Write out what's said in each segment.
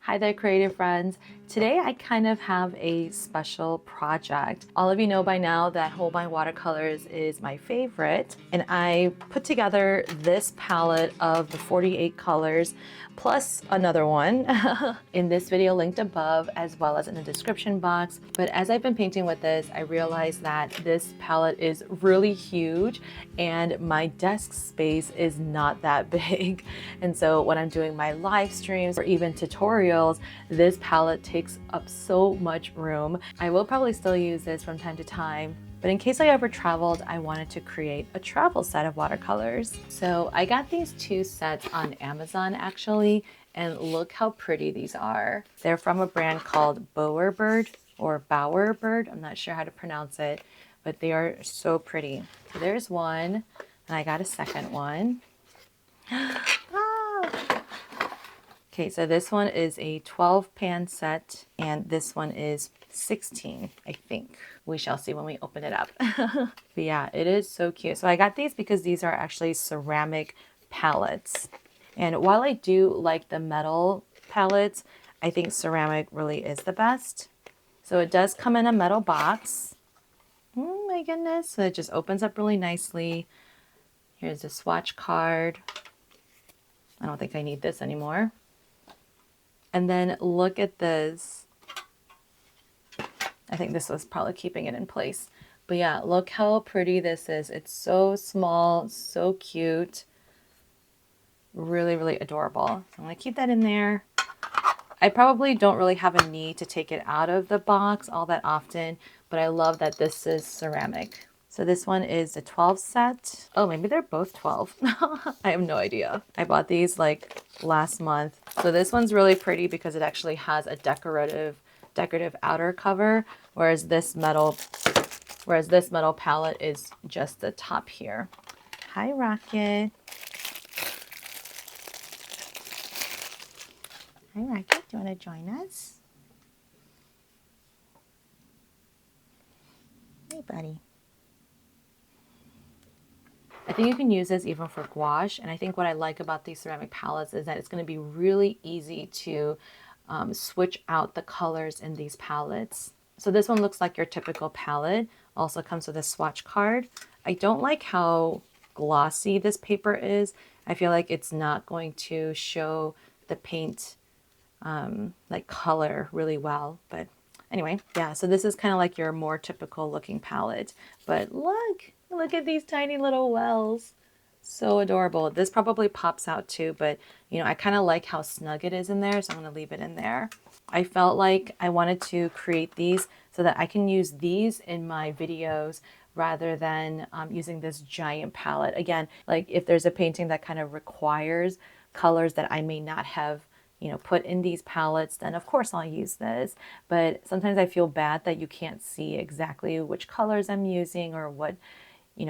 Hi there, creative friends. Today I kind of have a special project. All of you know by now that Hold My Watercolors is my favorite, and I put together this palette of the 48 colors plus another one in this video linked above as well as in the description box. But as I've been painting with this, I realized that this palette is really huge and my desk space is not that big. And so when I'm doing my live streams or even tutorials, this palette takes up so much room. I will probably still use this from time to time, but in case I ever traveled, I wanted to create a travel set of watercolors. So I got these two sets on Amazon actually, and look how pretty these are. They're from a brand called Bowerbird or Bowerbird. I'm not sure how to pronounce it, but they are so pretty. So there's one, and I got a second one. Okay, so this one is a 12 pan set, and this one is 16, I think. We shall see when we open it up. But yeah, it is so cute. So I got these because these are actually ceramic palettes. And while I do like the metal palettes, I think ceramic really is the best. So it does come in a metal box. Oh my goodness. So it just opens up really nicely. Here's a swatch card. I don't think I need this anymore. And then look at this. I think this was probably keeping it in place. But yeah, look how pretty this is. It's so small, so cute. Really, really adorable. So I'm going to keep that in there. I probably don't really have a need to take it out of the box all that often, but I love that this is ceramic. So this one is a 12 set. Oh, maybe they're both 12. I have no idea. I bought these like last month. So this one's really pretty because it actually has a decorative outer cover, whereas this metal palette is just the top here. Hi, Rocket. Hi, Rocket. Do you want to join us? Hey, buddy. I think you can use this even for gouache, and I think what I like about these ceramic palettes is that it's going to be really easy to switch out the colors in these palettes. So this one looks like your typical palette. Also comes with a swatch card. I don't like how glossy this paper is. I feel like it's not going to show the paint like color really well, but anyway, yeah, so this is kind of like your more typical looking palette. But look at these tiny little wells. So adorable. This probably pops out too, but you know, I kind of like how snug it is in there, so I'm going to leave it in there. I felt like I wanted to create these so that I can use these in my videos rather than using this giant palette. Again, like if there's a painting that kind of requires colors that I may not have put in these palettes, then of course I'll use this. But sometimes I feel bad that you can't see exactly which colors I'm using or what,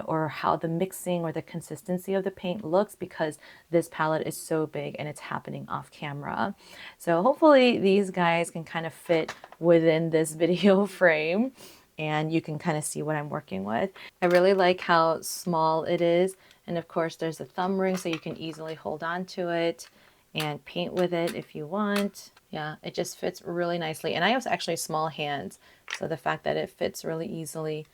or how the mixing or the consistency of the paint looks because this palette is so big and it's happening off camera. So hopefully these guys can kind of fit within this video frame and you can kind of see what I'm working with. I really like how small it is. And of course there's a thumb ring so you can easily hold on to it and paint with it if you want. Yeah, it just fits really nicely. And I have actually small hands, so the fact that it fits really easily,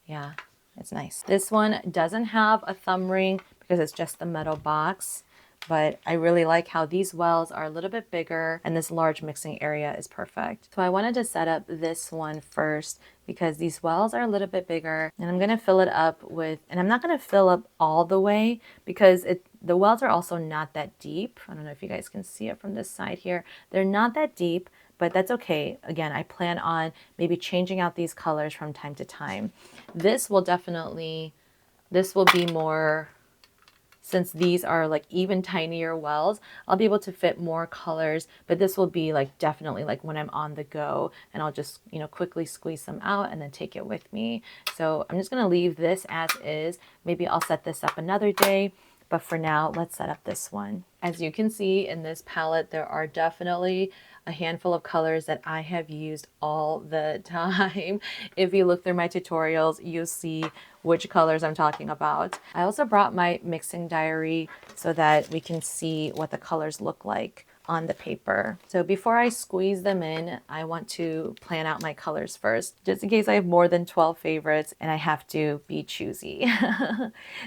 yeah, it's nice. This one doesn't have a thumb ring because it's just the metal box, but I really like how these wells are a little bit bigger and this large mixing area is perfect. So I wanted to set up this one first because these wells are a little bit bigger, and I'm going to fill it up with, and I'm not going to fill up all the way because the wells are also not that deep. I don't know if you guys can see it from this side here. They're not that deep, but that's okay. Again, I plan on maybe changing out these colors from time to time. This will be more, since these are like even tinier wells, I'll be able to fit more colors, but this will be like definitely like when I'm on the go and I'll just, quickly squeeze them out and then take it with me. So I'm just going to leave this as is. Maybe I'll set this up another day, but for now, let's set up this one. As you can see in this palette, there are definitely a handful of colors that I have used all the time. If you look through my tutorials, you'll see which colors I'm talking about. I also brought my mixing diary so that we can see what the colors look like on the paper. So before I squeeze them in, I want to plan out my colors first, just in case I have more than 12 favorites and I have to be choosy.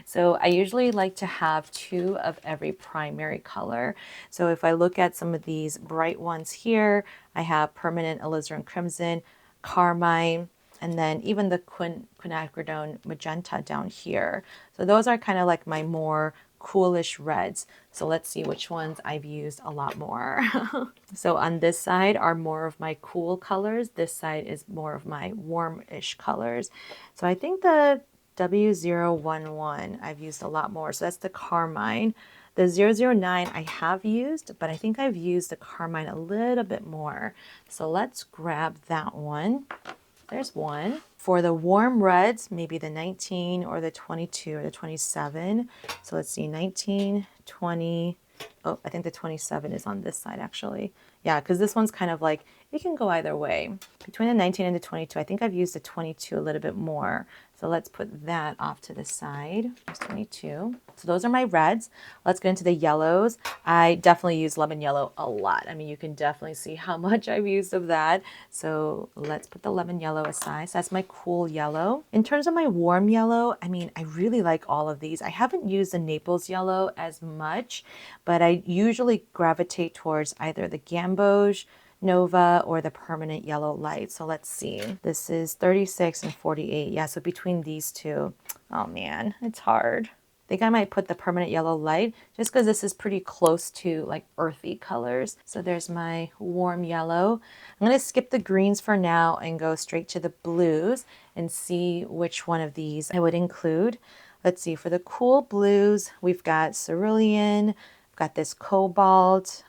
So I usually like to have 2 of every primary color. So if I look at some of these bright ones here, I have Permanent Alizarin Crimson, Carmine, and then even the quinacridone magenta down here. So those are kind of like my more coolish reds. So let's see which ones I've used a lot more. So on this side are more of my cool colors. This side is more of my warmish colors. So I think the W011 I've used a lot more. So that's the Carmine. The 009 I have used, but I think I've used the Carmine a little bit more. So let's grab that one. There's one. For the warm reds, maybe the 19 or the 22 or the 27. So let's see, 19, 20. Oh, I think the 27 is on this side actually. Yeah, because this one's kind of like, it can go either way. Between the 19 and the 22, I think I've used the 22 a little bit more. So let's put that off to the side. There's 22. So those are my reds. Let's get into the yellows. I definitely use lemon yellow a lot. I mean, you can definitely see how much I've used of that. So let's put the lemon yellow aside. So that's my cool yellow. In terms of my warm yellow, I mean, I really like all of these. I haven't used the Naples yellow as much, but I usually gravitate towards either the Gamboge, Nova, or the Permanent Yellow Light. So let's see. This is 36 and 48. Yeah, so between these two, oh man, it's hard. I think I might put the Permanent Yellow Light just because this is pretty close to like earthy colors. So there's my warm yellow. I'm going to skip the greens for now and go straight to the blues and see which one of these I would include. Let's see, for the cool blues, we've got cerulean, got this cobalt.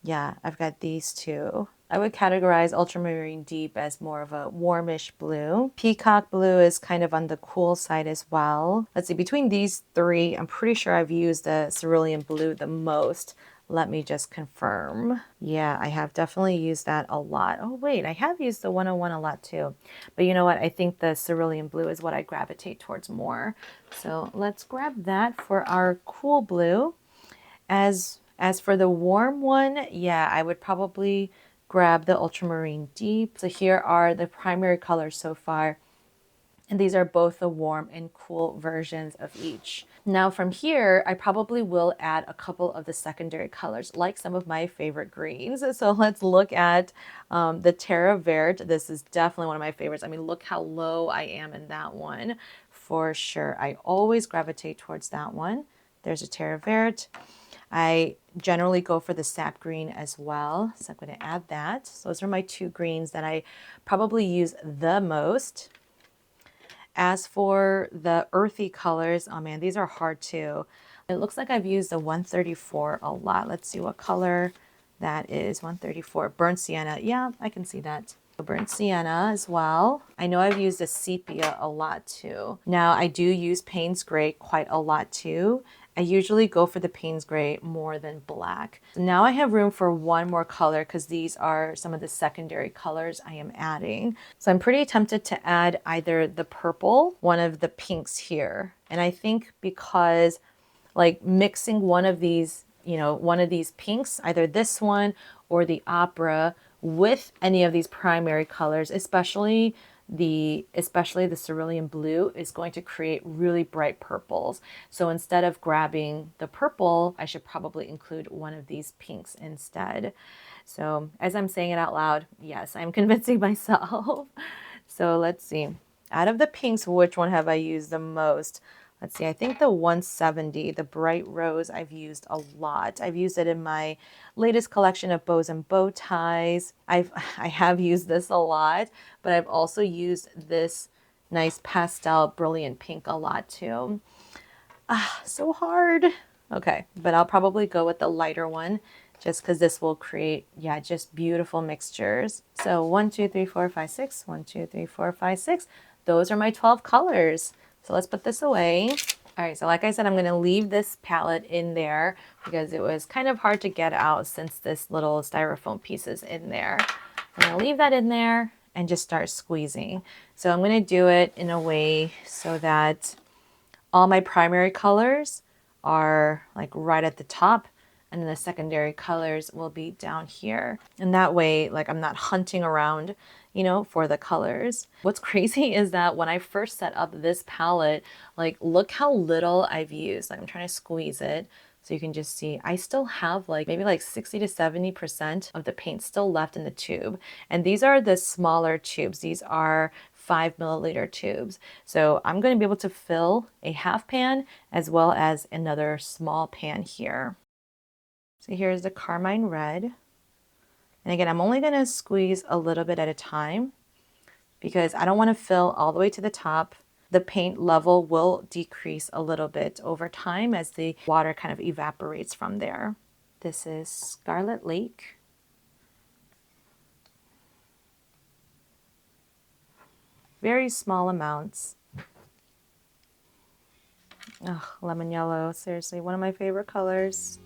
Yeah, I've got these two. I would categorize ultramarine deep as more of a warmish blue. Peacock blue is kind of on the cool side as well. Let's see, between these three, I'm pretty sure I've used the cerulean blue the most. Let me just confirm. Yeah, I have definitely used that a lot. Oh wait, I have used the 101 a lot too. But you know what? I think the cerulean blue is what I gravitate towards more. So let's grab that for our cool blue. As for the warm one, yeah, I would probably grab the ultramarine deep. So here are the primary colors so far. And these are both the warm and cool versions of each. Now from here, I probably will add a couple of the secondary colors, like some of my favorite greens. So let's look at the Terra Verde. This is definitely one of my favorites. I mean, look how low I am in that one for sure. I always gravitate towards that one. There's a Terra Verde. I generally go for the sap green as well. So I'm going to add that. So those are my two greens that I probably use the most. As for the earthy colors, oh man, these are hard too. It looks like I've used the 134 a lot. Let's see what color that is. 134, burnt sienna. Yeah, I can see that. Burnt sienna as well. I know I've used a sepia a lot too. Now I do use Payne's Gray quite a lot too. I usually go for the Payne's Gray more than black. So now I have room for one more color because these are some of the secondary colors I am adding. So I'm pretty tempted to add either the purple, one of the pinks here. And I think because like mixing one of these, you know, one of these pinks, either this one or the opera, with any of these primary colors, especially the cerulean blue, is going to create really bright purples. So instead of grabbing the purple, I should probably include one of these pinks instead. So as I'm saying it out loud, yes, I'm convincing myself. So let's see. Out of the pinks, which one have I used the most? Let's see, I think the 170, the bright rose, I've used a lot. I've used it in my latest collection of bows and bow ties. I have used this a lot, but I've also used this nice pastel brilliant pink a lot too. So hard. Okay, but I'll probably go with the lighter one just because this will create, yeah, just beautiful mixtures. So 1, 2, 3, 4, 5, 6. 1, 2, 3, 4, 5, 6. Those are my 12 colors. So let's put this away. All right, so like I said, I'm gonna leave this palette in there because it was kind of hard to get out since this little styrofoam piece is in there. I'm gonna leave that in there and just start squeezing. So I'm gonna do it in a way so that all my primary colors are like right at the top. and then the secondary colors will be down here. And that way, like, I'm not hunting around, you know, for the colors. What's crazy is that when I first set up this palette, like, look how little I've used. Like, I'm trying to squeeze it so you can just see I still have like maybe like 60 to 70% of the paint still left in the tube. And these are the smaller tubes. These are 5 milliliter tubes. So I'm going to be able to fill a half pan as well as another small pan here. So here's the carmine red. And again, I'm only going to squeeze a little bit at a time because I don't want to fill all the way to the top. The paint level will decrease a little bit over time as the water kind of evaporates from there. This is Scarlet Lake. Very small amounts. Oh, lemon yellow, seriously, one of my favorite colors.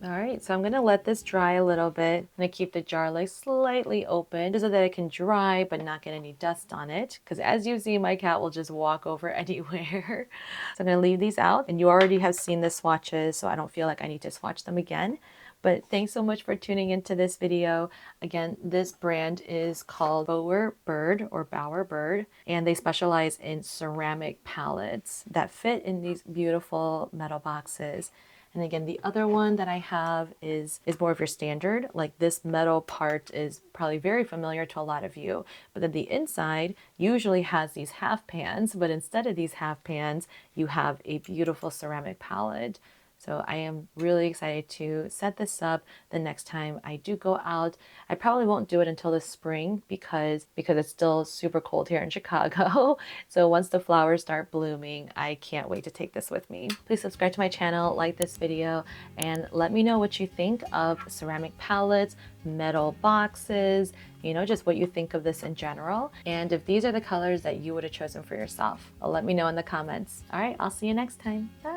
All right, so I'm gonna let this dry a little bit. I'm gonna keep the jar like slightly open just so that it can dry but not get any dust on it. Because as you see, my cat will just walk over anywhere. So I'm gonna leave these out, and you already have seen the swatches, so I don't feel like I need to swatch them again. But thanks so much for tuning into this video. Again, this brand is called Bower Bird or Bower Bird, and they specialize in ceramic palettes that fit in these beautiful metal boxes. And again, the other one that I have is more of your standard. Like, this metal part is probably very familiar to a lot of you. But then the inside usually has these half pans, but instead of these half pans, you have a beautiful ceramic palette. So I am really excited to set this up the next time I do go out. I probably won't do it until the spring because it's still super cold here in Chicago. So once the flowers start blooming, I can't wait to take this with me. Please subscribe to my channel, like this video, and let me know what you think of ceramic palettes, metal boxes, you know, just what you think of this in general. And if these are the colors that you would have chosen for yourself, let me know in the comments. All right, I'll see you next time. Bye.